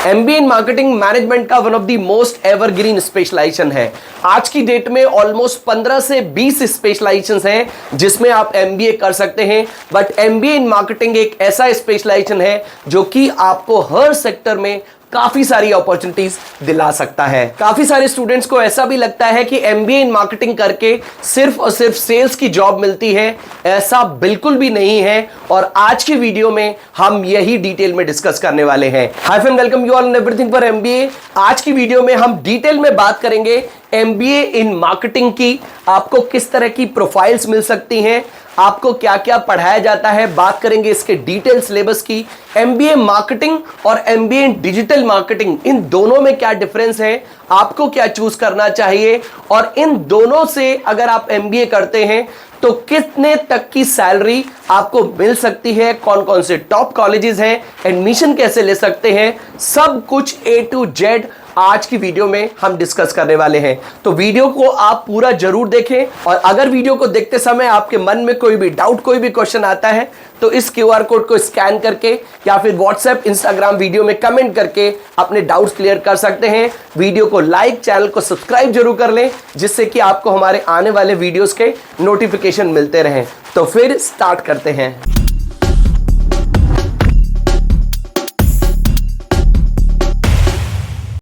MBA in marketing management का one of the most evergreen specialisation है। आज की डेट में ऑलमोस्ट 15 से 20 स्पेशलाइजेशंस हैं जिसमें आप एमबीए कर सकते हैं। बट एमबीए इन मार्केटिंग एक ऐसा स्पेशलाइजेशन है जो कि आपको हर सेक्टर में काफी सारी अपॉर्चुनिटीज दिला सकता है। काफी सारे स्टूडेंट्स को ऐसा भी लगता है कि एमबीए इन मार्केटिंग करके सिर्फ और सिर्फ सेल्स की जॉब मिलती है। ऐसा बिल्कुल भी नहीं है और आज की वीडियो में हम यही डिटेल में डिस्कस करने वाले हैं। Hi friend, welcome you all in everything for MBA. आज की वीडियो में हम डिटेल में बात करेंगे एमबीए इन मार्केटिंग की, आपको किस तरह की प्रोफाइल्स मिल सकती हैं, आपको क्या क्या पढ़ाया जाता है, बात करेंगे इसके डिटेल सिलेबस की। एमबीए मार्केटिंग और एमबीए इन डिजिटल मार्केटिंग, इन दोनों में क्या डिफरेंस है, आपको क्या चूज करना चाहिए और इन दोनों से अगर आप एमबीए करते हैं तो कितने तक की सैलरी आपको मिल सकती है, कौन कौन से टॉप कॉलेजेस हैं, एडमिशन कैसे ले सकते हैं, सब कुछ A to Z आज की वीडियो में हम डिस्कस करने वाले हैं। तो वीडियो को आप पूरा जरूर देखें और अगर वीडियो को देखते समय आपके मन में कोई भी डाउट, कोई भी क्वेश्चन आता है तो इस क्यूआर कोड को स्कैन करके या फिर व्हाट्सएप, इंस्टाग्राम वीडियो में कमेंट करके अपने डाउट्स क्लियर कर सकते हैं। वीडियो को लाइक, चैनल को सब्सक्राइब जरूर कर लें जिससे कि आपको हमारे आने वाले वीडियोस के नोटिफिकेशन मिलते रहें। तो फिर स्टार्ट करते हैं।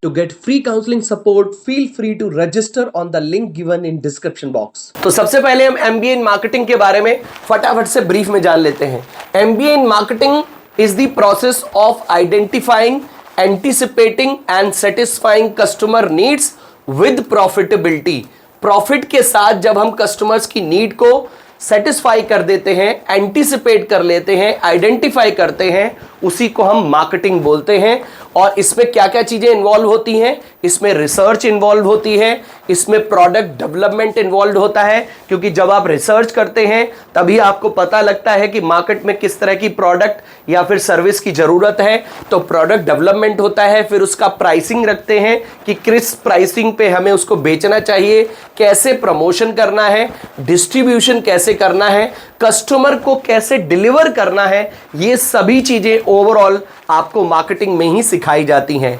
To get free counseling support, feel free to register on the link given in description box. तो सबसे पहले हम MBA in marketing के बारे में फटाफट से ब्रीफ में जान लेते हैं। MBA in marketing is the process of identifying, anticipating and satisfying customer needs with profitability. Profit के साथ जब हम कस्टमर्स की नीड को सेटिस्फाई कर देते हैं, एंटीसिपेट कर लेते हैं, आइडेंटिफाई करते हैं, उसी को हम मार्केटिंग बोलते हैं। और इसमें क्या क्या चीजें इन्वॉल्व होती हैं, इसमें रिसर्च इन्वॉल्व होती है, इसमें प्रोडक्ट डेवलपमेंट इन्वॉल्व होता है, क्योंकि जब आप रिसर्च करते हैं तभी आपको पता लगता है कि मार्केट में किस तरह की प्रोडक्ट या फिर सर्विस की जरूरत है। तो प्रोडक्ट डेवलपमेंट होता है, फिर उसका प्राइसिंग रखते हैं कि किस प्राइसिंग पे हमें उसको बेचना चाहिए, कैसे प्रमोशन करना है, डिस्ट्रीब्यूशन कैसे करना है, कस्टमर को कैसे डिलीवर करना है। ये सभी चीजें ओवरऑल आपको मार्केटिंग में ही सिखाई जाती हैं।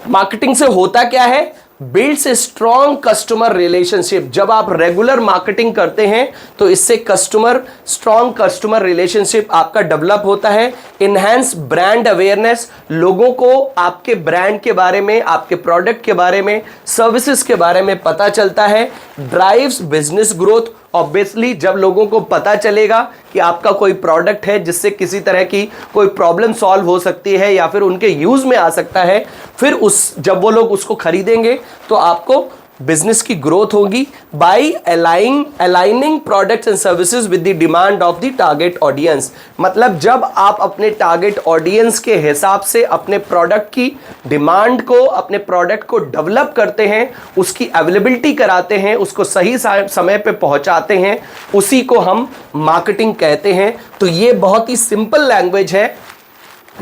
मार्केटिंग से होता क्या है, builds a strong customer relationship. जब आप रेगुलर मार्केटिंग करते हैं तो इससे स्ट्रॉन्ग कस्टमर रिलेशनशिप आपका डेवलप होता है। इनहैंस ब्रांड अवेयरनेस, लोगों को आपके ब्रांड के बारे में, आपके प्रोडक्ट के बारे में, सर्विसेज के बारे में पता चलता है। ड्राइव्स बिजनेस ग्रोथ, ऑब्वियसली जब लोगों को पता चलेगा कि आपका कोई प्रोडक्ट है जिससे किसी तरह की कोई प्रॉब्लम सॉल्व हो सकती है या फिर उनके यूज में आ सकता है, फिर जब वो लोग उसको खरीदेंगे तो आपको बिजनेस की ग्रोथ होगी। By aligning products and services with the demand of the target audience. मतलब जब आप अपने टारगेट ऑडियंस के हिसाब से अपने प्रोडक्ट की डिमांड को, अपने प्रोडक्ट को डेवलप करते हैं, उसकी अवेलेबिलिटी कराते हैं, उसको सही समय पे पहुंचाते हैं, उसी को हम मार्केटिंग कहते हैं। तो ये बहुत ही सिंपल लैंग्वेज है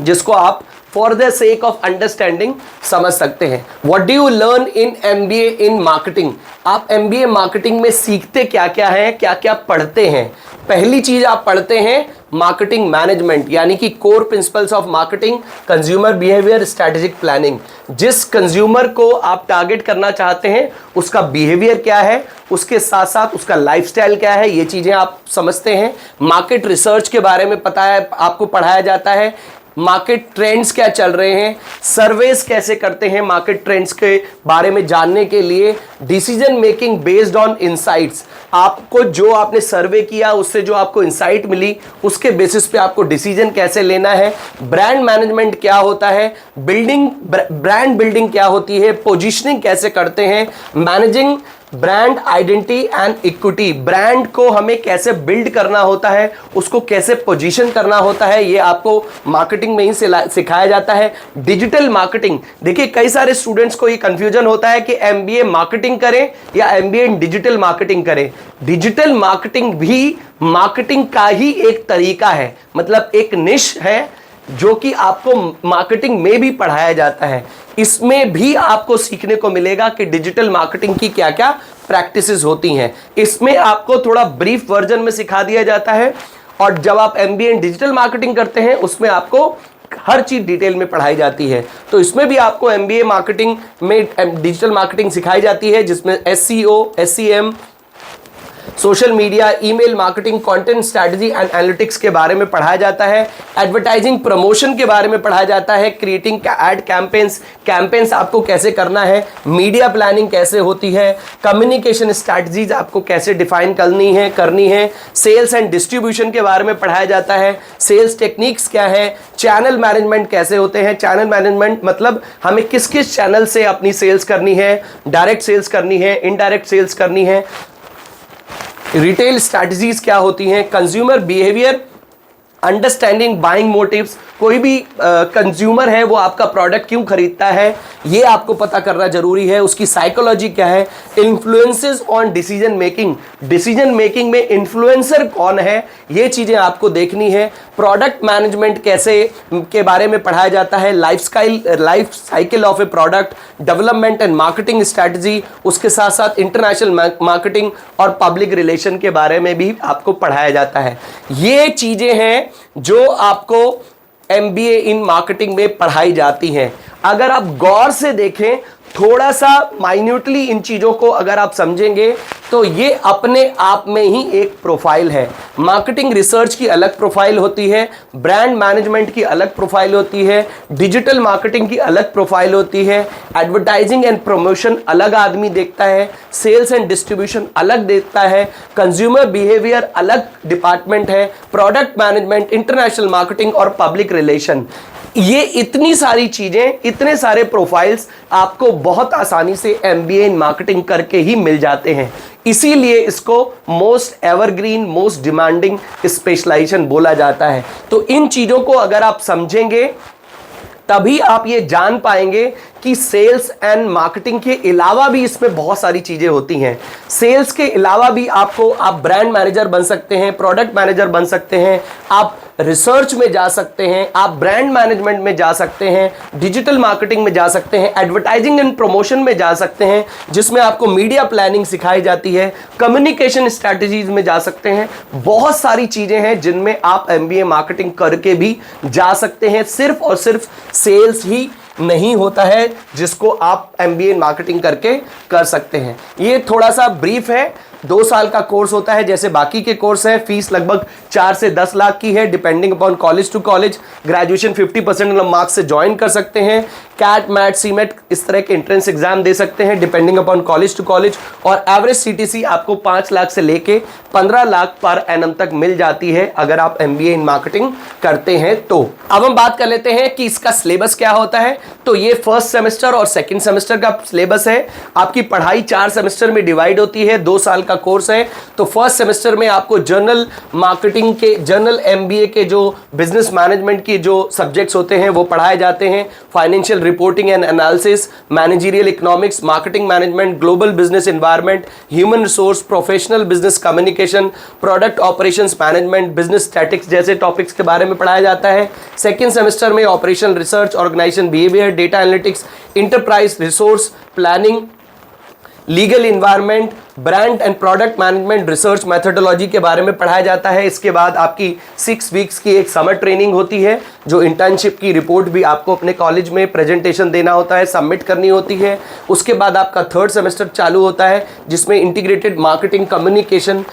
जिसको आप for the sake of understanding समझ सकते हैं। What do you learn in MBA in marketing? आप एमबीए मार्केटिंग में सीखते क्या क्या है, क्या क्या पढ़ते हैं? पहली चीज आप पढ़ते हैं मार्केटिंग मैनेजमेंट, यानी कि core principles of marketing, consumer behaviour, strategic planning. जिस कंज्यूमर को आप टारगेट करना चाहते हैं उसका बिहेवियर क्या है, उसके साथ साथ उसका लाइफस्टाइल क्या है, ये चीजें आप समझते हैं। मार्केट रिसर्च के बारे में पता है, आपको पढ़ाया जाता है। मार्केट ट्रेंड्स क्या चल रहे हैं, सर्वेस कैसे करते हैं मार्केट ट्रेंड्स के बारे में जानने के लिए। Decision making based on insights, आपको जो आपने सर्वे किया उससे जो आपको इनसाइट मिली उसके बेसिस पे आपको डिसीजन कैसे लेना है। ब्रांड मैनेजमेंट क्या होता है, ब्रांड बिल्डिंग क्या होती है, पोजीशनिंग कैसे करते हैं, managing brand identity and equity, brand को हमें कैसे बिल्ड करना होता है, उसको कैसे पोजीशन करना होता है, ये आपको मार्केटिंग में ही सिखाया जाता है। डिजिटल मार्केटिंग, देखिए कई सारे स्टूडेंट्स को ये कंफ्यूजन होता है कि एमबीए मार्केटिंग करें या एमबीए इन डिजिटल मार्केटिंग करें। डिजिटल मार्केटिंग भी मार्केटिंग का ही एक तरीका है, मतलब एक निश है जो कि आपको मार्केटिंग में भी पढ़ाया जाता है। इसमें भी आपको सीखने को मिलेगा कि डिजिटल मार्केटिंग की क्या क्या प्रैक्टिसेस होती हैं। इसमें आपको थोड़ा ब्रीफ वर्जन में सिखा दिया जाता है और जब आप एमबीए इन डिजिटल मार्केटिंग करते हैं उसमें आपको हर चीज डिटेल में पढ़ाई जाती है। तो इसमें भी आपको एमबीए मार्केटिंग में डिजिटल मार्केटिंग सिखाई जाती है, जिसमें SEO, SEM, social media, email marketing, content strategy and analytics के बारे में पढ़ाया जाता है। एडवर्टाइजिंग प्रमोशन के बारे में पढ़ाया जाता है। क्रिएटिंग एड कैंपेन्स आपको कैसे करना है, मीडिया प्लानिंग कैसे होती है, कम्युनिकेशन स्ट्रैटेजीज आपको कैसे डिफाइन करनी है। सेल्स एंड डिस्ट्रीब्यूशन के बारे में पढ़ाया जाता है। सेल्स टेक्निक्स क्या है, चैनल मैनेजमेंट कैसे होते हैं। चैनल मैनेजमेंट मतलब हमें किस किस चैनल से अपनी सेल्स करनी है, डायरेक्ट सेल्स करनी है, इनडायरेक्ट सेल्स करनी है। रिटेल स्ट्रैटेजीज क्या होती हैं, consumer behaviour, understanding buying motives, कोई भी कंज्यूमर है वो आपका प्रोडक्ट क्यों खरीदता है ये आपको पता करना जरूरी है। उसकी साइकोलॉजी क्या है, इन्फ्लुएंसेस ऑन डिसीजन मेकिंग में इन्फ्लुएंसर कौन है, ये चीजें आपको देखनी है। प्रोडक्ट मैनेजमेंट कैसे के बारे में पढ़ाया जाता है। Life cycle of A product, development and marketing strategy, उसके साथ साथ इंटरनेशनल मार्केटिंग और पब्लिक रिलेशन के बारे में भी आपको पढ़ाया जाता है। ये चीजें हैं जो आपको एमबीए इन मार्केटिंग में पढ़ाई जाती हैं। अगर आप गौर से देखें, थोड़ा सा माइन्यूटली इन चीजों को अगर आप समझेंगे तो ये अपने आप में ही एक प्रोफाइल है। मार्केटिंग रिसर्च की अलग प्रोफाइल होती है, ब्रांड मैनेजमेंट की अलग प्रोफाइल होती है, डिजिटल मार्केटिंग की अलग प्रोफाइल होती है, एडवर्टाइजिंग एंड प्रमोशन अलग आदमी देखता है, सेल्स एंड डिस्ट्रीब्यूशन अलग देखता है, कंज्यूमर बिहेवियर अलग डिपार्टमेंट है, प्रोडक्ट मैनेजमेंट, इंटरनेशनल मार्केटिंग और पब्लिक रिलेशन। ये इतनी सारी चीजें, इतने सारे प्रोफाइल्स आपको बहुत आसानी से एमबीए इन मार्केटिंग करके ही मिल जाते हैं। इसीलिए इसको most evergreen, most demanding specialisation बोला जाता है। तो इन चीजों को अगर आप समझेंगे तभी आप ये जान पाएंगे कि सेल्स एंड मार्केटिंग के अलावा भी इसमें बहुत सारी चीजें होती हैं। सेल्स के अलावा भी आप ब्रांड मैनेजर बन सकते हैं, प्रोडक्ट मैनेजर बन सकते हैं, आप रिसर्च में जा सकते हैं, आप ब्रांड मैनेजमेंट में जा सकते हैं, डिजिटल मार्केटिंग में जा सकते हैं, एडवर्टाइजिंग एंड प्रमोशन में जा सकते हैं जिसमें आपको मीडिया प्लानिंग सिखाई जाती है, कम्युनिकेशन स्ट्रैटेजीज में जा सकते हैं। बहुत सारी चीजें हैं जिनमें आप एमबीए मार्केटिंग करके भी जा सकते हैं। सिर्फ और सिर्फ सेल्स ही नहीं होता है जिसको आप एमबीए मार्केटिंग करके कर सकते हैं। ये थोड़ा सा ब्रीफ है। 2 साल का कोर्स होता है जैसे बाकी के कोर्स है। फीस लगभग 4 से 10 लाख की है, depending upon college to college. Graduation 50% marks से ज्वाइन कर सकते हैं। कैट, मैट, सीमेट इस तरह के एंट्रेंस एग्जाम दे सकते हैं depending upon college to college. और एवरेज सीटीसी आपको 5 लाख से लेके 15 लाख पर एनम तक मिल जाती है अगर आप एमबीए इन मार्केटिंग करते हैं तो। अब हम बात कर लेते हैं कि इसका सिलेबस क्या होता है। तो ये फर्स्ट सेमेस्टर और सेकंड सेमेस्टर का सिलेबस है। आपकी पढ़ाई 4 सेमेस्टर में डिवाइड होती है, 2 साल का कोर्स है। तो फर्स्ट सेमेस्टर में आपको जनरल मार्केटिंग के, जनरल एमबीए के जो बिजनेस मैनेजमेंट की जो सब्जेक्ट्स होते हैं वो पढ़ाए जाते हैं। Financial reporting and analysis, managerial economics, marketing management, global business environment, human resource, professional business communication, product operations management, business statics जैसे टॉपिक्स के बारे में पढ़ाया जाता है। सेकेंड सेमेस्टर में operational research, organisation behaviour, data analytics, enterprise resource planning, legal environment, brand and product management, research methodology के बारे में पढ़ाया जाता है। इसके बाद आपकी 6 वीक्स की एक समर ट्रेनिंग होती है, जो इंटर्नशिप की रिपोर्ट भी आपको अपने कॉलेज में प्रेजेंटेशन देना होता है, सबमिट करनी होती है। उसके बाद आपका थर्ड सेमेस्टर चालू होता है जिसमें इंटीग्रेटेड मार्केटिंग कम्युनिकेशन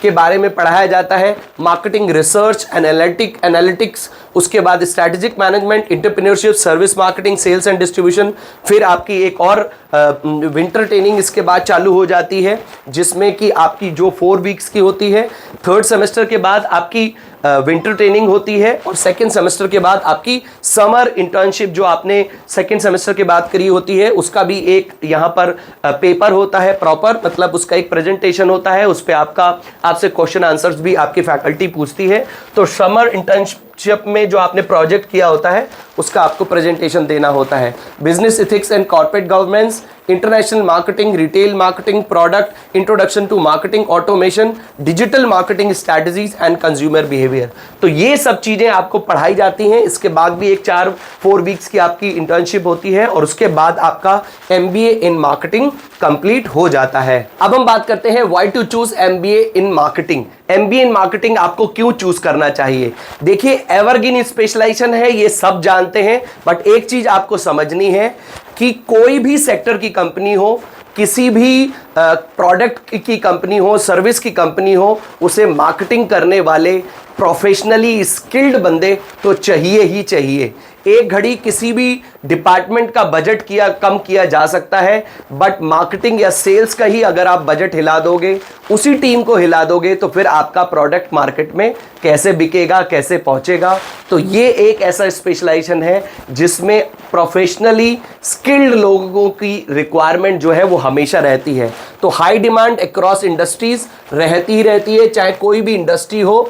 के बारे में पढ़ाया जाता है, मार्केटिंग रिसर्च, एनालिटिक्स, उसके बाद strategic management, entrepreneurship, service marketing, sales and distribution. फिर आपकी एक और विंटर ट्रेनिंग इसके बाद चालू हो जाती है जिसमें कि आपकी जो 4 वीक्स की होती है। थर्ड सेमेस्टर के बाद आपकी विंटर ट्रेनिंग होती है और सेकेंड सेमेस्टर के बाद आपकी समर इंटर्नशिप जो आपने सेकेंड सेमेस्टर के बाद करी होती है उसका भी एक यहाँ पर पेपर होता है प्रॉपर, मतलब उसका एक प्रेजेंटेशन होता है, उस पर आपसे क्वेश्चन आंसर्स भी आपकी फैकल्टी पूछती है। तो समर इंटर्नशिप में जो आपने प्रोजेक्ट किया होता है उसका आपको प्रेजेंटेशन देना होता है। Business ethics and corporate governance, international marketing, retail marketing, product, introduction to marketing automation, digital marketing strategies and consumer behaviour. तो ये सब चीजें आपको पढ़ाई जाती हैं। इसके बाद भी एक 4 वीक्स की आपकी इंटर्नशिप होती है और उसके बाद आपका एमबीए इन मार्केटिंग कंप्लीट हो जाता है। अब हम बात करते हैं why to choose MBA in marketing. MBA in marketing आपको क्यों चूज करना चाहिए। देखिए, एवरग्रीन स्पेशलाइजेशन है, ये सब जानते हैं, बट एक चीज आपको समझनी है कि कोई भी सेक्टर की कंपनी हो, किसी भी प्रोडक्ट की कंपनी हो, सर्विस की कंपनी हो, उसे मार्केटिंग करने वाले प्रोफेशनली स्किल्ड बंदे तो चाहिए ही चाहिए। एक घड़ी किसी भी डिपार्टमेंट का बजट कम किया जा सकता है, बट मार्केटिंग या सेल्स का ही अगर आप बजट हिला दोगे, उसी टीम को हिला दोगे, तो फिर आपका प्रोडक्ट मार्केट में कैसे बिकेगा, कैसे पहुंचेगा। तो ये एक ऐसा स्पेशलाइजेशन है जिसमें प्रोफेशनली स्किल्ड लोगों की रिक्वायरमेंट जो है वो हमेशा रहती है। तो हाई डिमांड अक्रॉस इंडस्ट्रीज रहती ही रहती है, चाहे कोई भी इंडस्ट्री हो,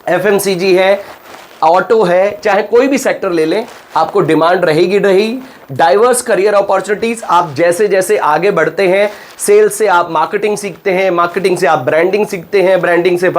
एफएमसीजी है, ऑटो है, चाहे कोई भी सेक्टर ले लें, आपको डिमांड रहेगी। डाइवर्स करियर अपॉर्चुनिटीज, आप जैसे जैसे आगे बढ़ते हैं, सेल्स से आप मार्केटिंग सीखते हैं, मार्केटिंग से आप ब्रांडिंग सीखते हैं, ब्रांडिंग से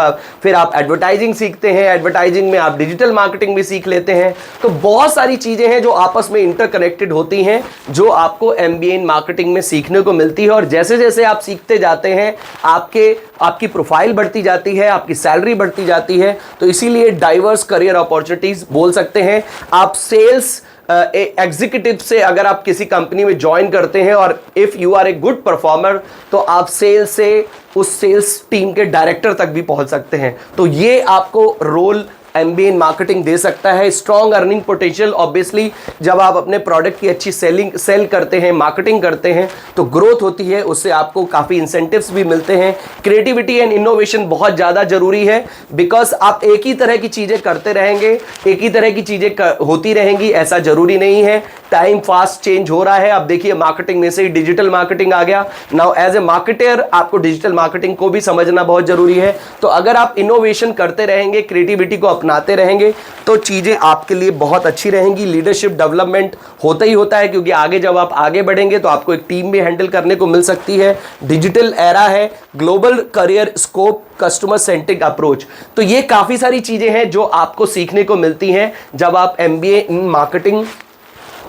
फिर आप एडवर्टाइजिंग सीखते हैं, एडवर्टाइजिंग में आप डिजिटल मार्केटिंग भी सीख लेते हैं। तो बहुत सारी चीजें हैं जो आपस में इंटरकनेक्टेड होती हैं, जो आपको एमबीए इन मार्केटिंग में सीखने को मिलती है। और जैसे जैसे आप सीखते जाते हैं, आपकी प्रोफाइल बढ़ती जाती है, आपकी सैलरी बढ़ती जाती है। तो इसीलिए डाइवर्स करियर अपॉर्चुनिटीज बोल सकते हैं। आप सेल्स एग्जीक्यूटिव से अगर आप किसी कंपनी में ज्वाइन करते हैं और if you are a good performer, तो आप सेल्स से उस सेल्स टीम के डायरेक्टर तक भी पहुंच सकते हैं। तो ये आपको रोल एमबीए इन मार्केटिंग दे सकता है। स्ट्रॉन्ग अर्निंग पोटेंशियल, ऑब्वियसली जब आप अपने प्रोडक्ट की अच्छी सेल करते हैं, मार्केटिंग करते हैं, तो ग्रोथ होती है, उससे आपको काफ़ी इंसेंटिव्स भी मिलते हैं। क्रिएटिविटी एंड इनोवेशन बहुत ज़्यादा जरूरी है, बिकॉज आप एक ही तरह की चीज़ें करते रहेंगे, एक ही तरह की चीज़ें होती रहेंगी, ऐसा जरूरी नहीं है। टाइम फास्ट चेंज हो रहा है। अब देखिए, मार्केटिंग में से ही डिजिटल मार्केटिंग आ गया। नाउ एज ए मार्केटर आपको डिजिटल मार्केटिंग को भी समझना बहुत जरूरी है। तो अगर आप इनोवेशन करते रहेंगे, क्रिएटिविटी को अपनाते रहेंगे, तो चीजें आपके लिए बहुत अच्छी रहेंगी। लीडरशिप डेवलपमेंट होता ही होता है, क्योंकि आगे जब आप आगे बढ़ेंगे तो आपको एक टीम भी हैंडल करने को मिल सकती है। डिजिटल एरा है, global career scope, customer centric approach. तो ये काफी सारी चीजें हैं जो आपको सीखने को मिलती हैं जब आप एमबीए इन मार्केटिंग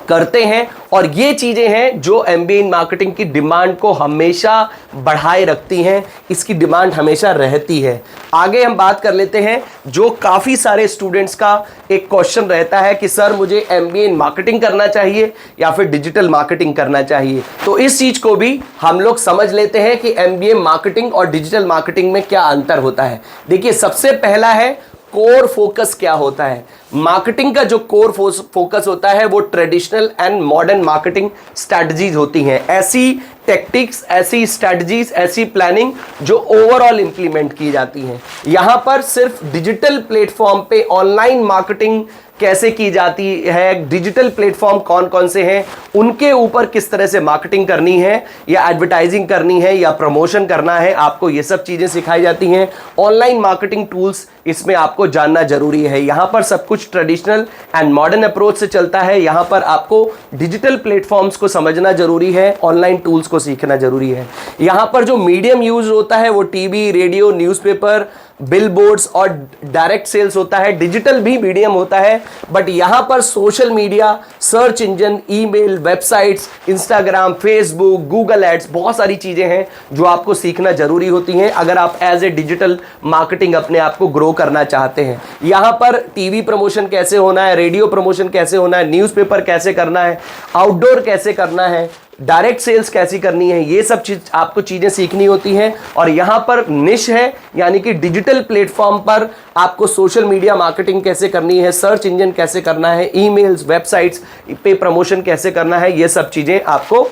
करते हैं। और ये चीजें हैं जो एमबीए इन मार्केटिंग की डिमांड को हमेशा बढ़ाए रखती हैं, इसकी डिमांड हमेशा रहती है। आगे हम बात कर लेते हैं, जो काफी सारे स्टूडेंट्स का एक क्वेश्चन रहता है कि सर मुझे एमबीए इन मार्केटिंग करना चाहिए या फिर डिजिटल मार्केटिंग करना चाहिए। तो इस चीज को भी हम लोग समझ लेते हैं कि एमबीए मार्केटिंग और डिजिटल मार्केटिंग में क्या अंतर होता है। देखिए, सबसे पहला है कोर फोकस क्या होता है। मार्केटिंग का जो कोर फोकस होता है वो traditional and modern marketing strategies होती हैं। ऐसी टेक्टिक्स, ऐसी स्ट्रैटेजीज, ऐसी प्लानिंग जो ओवरऑल इंप्लीमेंट की जाती हैं। यहां पर सिर्फ डिजिटल प्लेटफॉर्म पे ऑनलाइन मार्केटिंग कैसे की जाती है, डिजिटल प्लेटफॉर्म कौन कौन से हैं, उनके ऊपर किस तरह से मार्केटिंग करनी है या एडवर्टाइजिंग करनी है या प्रमोशन करना है, आपको ये सब चीजें सिखाई जाती हैं। ऑनलाइन मार्केटिंग टूल्स इसमें आपको जानना जरूरी है। यहां पर सब कुछ ट्रेडिशनल एंड मॉडर्न अप्रोच से चलता है। यहां पर आपको डिजिटल प्लेटफॉर्म्स को समझना जरूरी है, ऑनलाइन टूल्स को सीखना जरूरी है। यहां पर जो मीडियम यूज होता है वो टीवी, रेडियो, न्यूज़पेपर, बिलबोर्ड्स और डायरेक्ट सेल्स होता है। डिजिटल भी मीडियम होता है, बट यहां पर social media, search engine, email, websites, Instagram, Facebook, Google ads, बहुत सारी चीजें हैं जो आपको सीखना जरूरी होती हैं अगर आप एज ए डिजिटल मार्केटिंग अपने आप को ग्रो करना चाहते हैं। यहां पर टीवी प्रमोशन कैसे होना है, रेडियो प्रमोशन कैसे होना है, न्यूज़पेपर कैसे करना है, आउटडोर कैसे करना है, डायरेक्ट सेल्स कैसी करनी है, ये सब चीज आपको चीजें सीखनी होती हैं। और यहां पर निश है, यानी कि डिजिटल प्लेटफॉर्म पर आपको सोशल मीडिया मार्केटिंग कैसे करनी है, सर्च इंजन कैसे करना है, ईमेल्स, वेबसाइट्स पे प्रमोशन कैसे करना है, ये सब चीजें आपको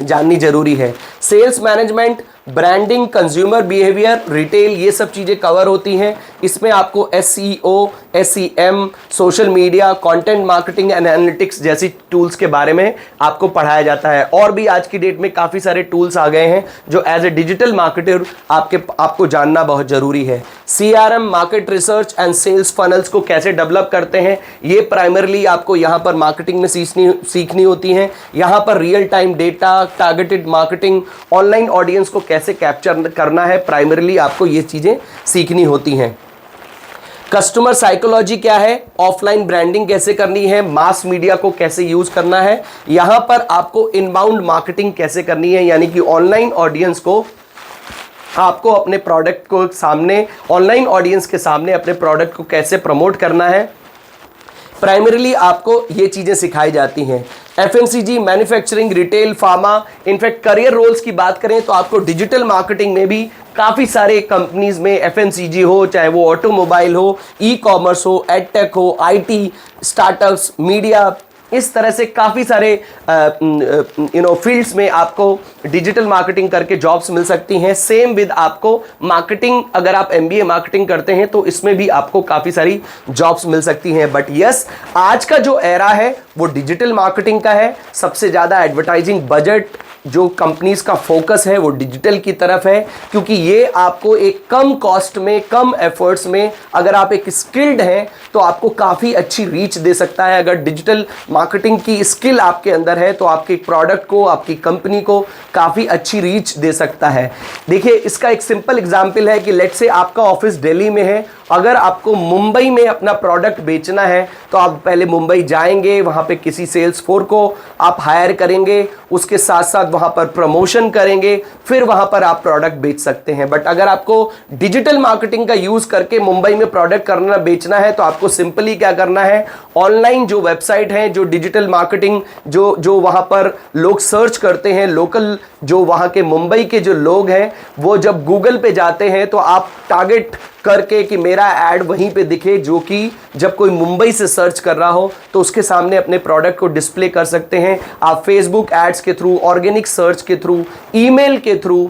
जाननी जरूरी है। Sales management, branding, consumer behaviour, retail, ये सब चीज़ें कवर होती हैं। इसमें आपको SEO, SEM, social media, content marketing and analytics जैसी टूल्स के बारे में आपको पढ़ाया जाता है। और भी आज की डेट में काफ़ी सारे टूल्स आ गए हैं जो एज ए डिजिटल मार्केटर आपको जानना बहुत ज़रूरी है। CRM, market research and sales funnels को कैसे डेवलप करते हैं, ये प्राइमरली आपको यहाँ पर मार्केटिंग में सीखनी होती हैं। यहाँ पर real time data, targeted marketing, online audience को कैसे कैप्चर करना है, प्राइमरीली आपको ये चीजें सीखनी होती हैं। कस्टमर साइकोलॉजी क्या है, ऑफलाइन ब्रांडिंग कैसे करनी है, मास मीडिया को कैसे यूज करना है, यहां पर आपको इनबाउंड मार्केटिंग कैसे करनी है, यानी कि ऑनलाइन ऑडियंस को आपको अपने प्रोडक्ट को सामने ऑनलाइन ऑडियंस के सामने अपने प्रोडक्ट को कैसे प्रमोट करना है, प्राइमरीली आपको ये चीजें सिखाई जाती हैं। FMCG, manufacturing, retail, pharma, in fact career roles की बात करें तो आपको डिजिटल मार्केटिंग में भी काफी सारे कंपनीज में एफएमसीजी हो, चाहे वो ऑटोमोबाइल हो, ई कॉमर्स हो, एडटेक हो, आईटी, स्टार्टअप्स, मीडिया, इस तरह से काफ़ी सारे फील्ड्स में आपको डिजिटल मार्केटिंग करके जॉब्स मिल सकती हैं। सेम विद आपको मार्केटिंग, अगर आप एमबीए मार्केटिंग करते हैं तो इसमें भी आपको काफ़ी सारी जॉब्स मिल सकती हैं। बट यस, आज का जो एरा है वो डिजिटल मार्केटिंग का है। सबसे ज़्यादा एडवर्टाइजिंग बजट जो कंपनीज का फोकस है वो डिजिटल की तरफ है, क्योंकि ये आपको एक कम कॉस्ट में, कम एफर्ट्स में, अगर आप एक स्किल्ड हैं तो आपको काफ़ी अच्छी रीच दे सकता है। अगर डिजिटल मार्केटिंग की स्किल आपके अंदर है तो आपके प्रोडक्ट को, आपकी कंपनी को काफ़ी अच्छी रीच दे सकता है। देखिए, इसका एक सिंपल एग्जाम्पल है कि लेट्स से आपका ऑफिस दिल्ली में है, अगर आपको मुंबई में अपना प्रोडक्ट बेचना है तो आप पहले मुंबई जाएंगे, वहाँ पे किसी सेल्स फोर्स को आप हायर करेंगे, उसके साथ साथ वहाँ पर प्रमोशन करेंगे, फिर वहाँ पर आप प्रोडक्ट बेच सकते हैं। बट अगर आपको डिजिटल मार्केटिंग का यूज़ करके मुंबई में प्रोडक्ट करना, बेचना है तो आपको सिंपली क्या करना है, ऑनलाइन जो वेबसाइट है, जो डिजिटल मार्केटिंग जो वहाँ पर लोग सर्च करते हैं, लोकल जो वहाँ के मुंबई के जो लोग हैं वो जब गूगल पे जाते हैं तो आप टारगेट करके कि मेरा ऐड वहीं पे दिखे, जो कि जब कोई मुंबई से सर्च कर रहा हो तो उसके सामने अपने प्रोडक्ट को डिस्प्ले कर सकते हैं। आप फेसबुक एड्स के थ्रू, ऑर्गेनिक सर्च के थ्रू, ईमेल के थ्रू,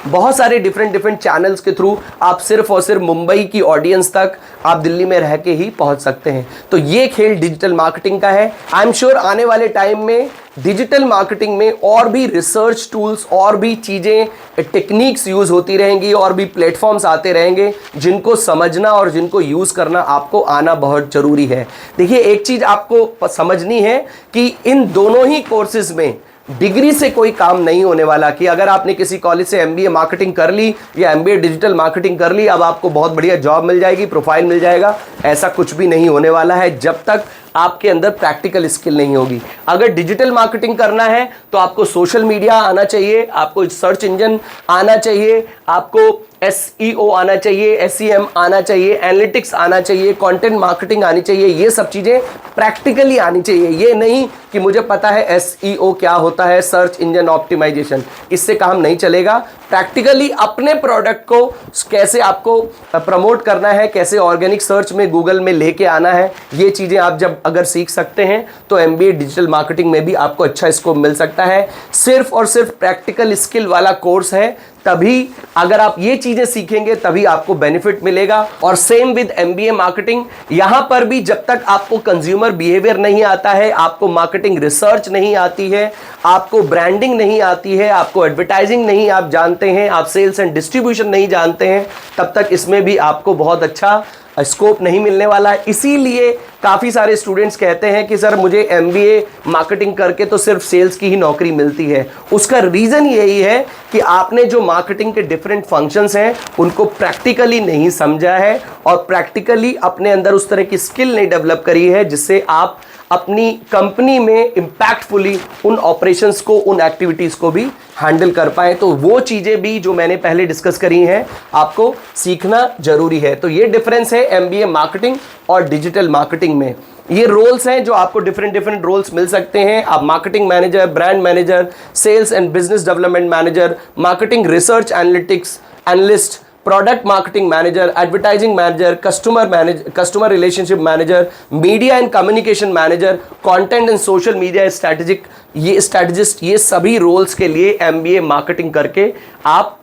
बहुत सारे डिफरेंट चैनल्स के थ्रू आप सिर्फ और सिर्फ मुंबई की ऑडियंस तक आप दिल्ली में रह के ही पहुंच सकते हैं। तो ये खेल डिजिटल मार्केटिंग का है। आई एम श्योर आने वाले टाइम में डिजिटल मार्केटिंग में और भी रिसर्च टूल्स, और भी चीज़ें, टेक्निक्स यूज़ होती रहेंगी, और भी प्लेटफॉर्म्स आते रहेंगे जिनको समझना और जिनको यूज़ करना आपको आना बहुत ज़रूरी है। देखिए, एक चीज़ आपको समझनी है कि इन दोनों ही कोर्सेज में डिग्री से कोई काम नहीं होने वाला कि अगर आपने किसी कॉलेज से एमबीए मार्केटिंग कर ली या एमबीए डिजिटल मार्केटिंग कर ली, अब आपको बहुत बढ़िया जॉब मिल जाएगी, प्रोफाइल मिल जाएगा। ऐसा कुछ भी नहीं होने वाला है जब तक आपके अंदर प्रैक्टिकल स्किल नहीं होगी। अगर डिजिटल मार्केटिंग करना है तो आपको सोशल मीडिया आना चाहिए, आपको सर्च इंजन आना चाहिए, आपको SEO आना चाहिए, SEM आना चाहिए, एनालिटिक्स आना चाहिए, कंटेंट मार्केटिंग आनी चाहिए। ये सब चीज़ें प्रैक्टिकली आनी चाहिए। ये नहीं कि मुझे पता है SEO क्या होता है, सर्च इंजन ऑप्टिमाइजेशन, इससे काम नहीं चलेगा। प्रैक्टिकली अपने प्रोडक्ट को कैसे आपको प्रमोट करना है, कैसे ऑर्गेनिक सर्च में, गूगल में लेके आना है, ये चीज़ें आप जब अगर सीख सकते हैं तो MBA डिजिटल मार्केटिंग में भी आपको अच्छा स्कोप मिल सकता है। सिर्फ और सिर्फ प्रैक्टिकल स्किल वाला कोर्स है, तभी अगर आप ये चीजें सीखेंगे तभी आपको बेनिफिट मिलेगा। और सेम विद MBA मार्केटिंग, यहां पर भी जब तक आपको कंज्यूमर बिहेवियर नहीं आता है, आपको मार्केटिंग रिसर्च नहीं आती है, आपको ब्रांडिंग नहीं आती है, आपको एडवर्टाइजिंग नहीं आप जानते हैं, आप सेल्स एंड डिस्ट्रीब्यूशन नहीं जानते हैं, तब तक इसमें भी आपको बहुत अच्छा स्कोप नहीं मिलने वाला है। इसीलिए काफ़ी सारे स्टूडेंट्स कहते हैं कि सर मुझे MBA मार्केटिंग करके तो सिर्फ सेल्स की ही नौकरी मिलती है। उसका रीज़न यही है कि आपने जो मार्केटिंग के डिफरेंट फंक्शंस हैं उनको प्रैक्टिकली नहीं समझा है और प्रैक्टिकली अपने अंदर उस तरह की स्किल नहीं डेवलप करी है जिससे आप अपनी कंपनी में इम्पैक्टफुली उन ऑपरेशंस को, उन एक्टिविटीज़ को भी हैंडल कर पाए। तो वो चीज़ें भी जो मैंने पहले डिस्कस करी हैं आपको सीखना जरूरी है। तो ये डिफरेंस है MBA मार्केटिंग और डिजिटल मार्केटिंग में। ये रोल्स हैं जो आपको डिफरेंट रोल्स मिल सकते हैं। आप marketing manager, brand manager, sales and business development manager, marketing research analytics analyst, product marketing manager, advertising manager, customer relationship manager, media and communication manager, content and social media strategist, ये सभी roles के लिए MBA marketing करके आप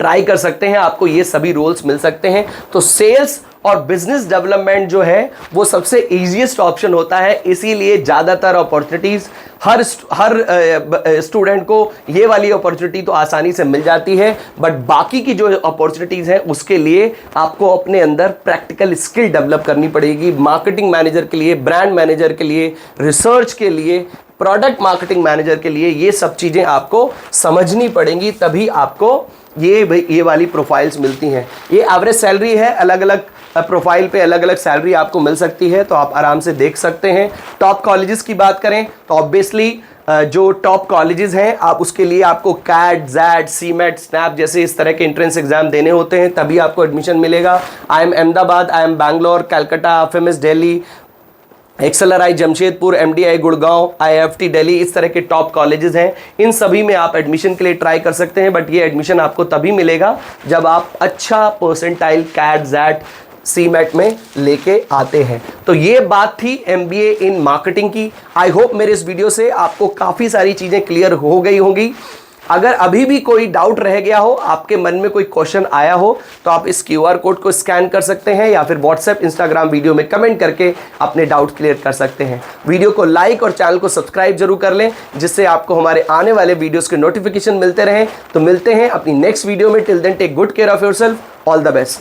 try कर सकते हैं, आपको ये सभी रोल्स मिल सकते हैं। तो सेल्स और बिजनेस डेवलपमेंट जो है वो सबसे इजीएस्ट ऑप्शन होता है, इसीलिए ज़्यादातर अपॉर्चुनिटीज़ हर स्टूडेंट को ये वाली अपॉर्चुनिटी तो आसानी से मिल जाती है, बट बाकी की जो अपॉर्चुनिटीज़ हैं उसके लिए आपको अपने अंदर प्रैक्टिकल स्किल डेवलप करनी पड़ेगी। मार्केटिंग मैनेजर के लिए, ब्रांड मैनेजर के लिए, रिसर्च के लिए, प्रोडक्ट मार्केटिंग मैनेजर के लिए ये सब चीज़ें आपको समझनी पड़ेंगी, तभी आपको ये वाली प्रोफाइल्स मिलती हैं। ये एवरेज सैलरी है, अलग अलग प्रोफाइल पे अलग अलग सैलरी आपको मिल सकती है, तो आप आराम से देख सकते हैं। टॉप कॉलेजेस की बात करें तो ऑब्वियसली जो टॉप कॉलेजेस हैं, आप उसके लिए आपको कैट, जैट, सीमेट, स्नैप जैसे इस तरह के एंट्रेंस एग्जाम देने होते हैं, तभी आपको एडमिशन मिलेगा। IIM Ahmedabad, IIM Bangalore, Calcutta, FMS Delhi, XLRI Jamshedpur, MDI Gurgaon, IIFT Delhi, इस तरह के टॉप कॉलेजेस हैं। इन सभी में आप एडमिशन के लिए ट्राई कर सकते हैं, बट ये एडमिशन आपको तभी मिलेगा जब आप अच्छा परसेंटाइल कैट, जैट, सीमेट में लेके आते हैं। तो ये बात थी MBA इन मार्केटिंग की। आई होप मेरे इस वीडियो से आपको काफ़ी सारी चीज़ें क्लियर हो गई होंगी। अगर अभी भी कोई डाउट रह गया हो, आपके मन में कोई क्वेश्चन आया हो, तो आप इस QR कोड को स्कैन कर सकते हैं या फिर WhatsApp, Instagram वीडियो में कमेंट करके अपने डाउट क्लियर कर सकते हैं। वीडियो को लाइक और चैनल को सब्सक्राइब जरूर कर लें, जिससे आपको हमारे आने वाले वीडियोस के नोटिफिकेशन मिलते रहें। तो मिलते हैं अपनी नेक्स्ट वीडियो में। Till then take good care of yourself. All the best.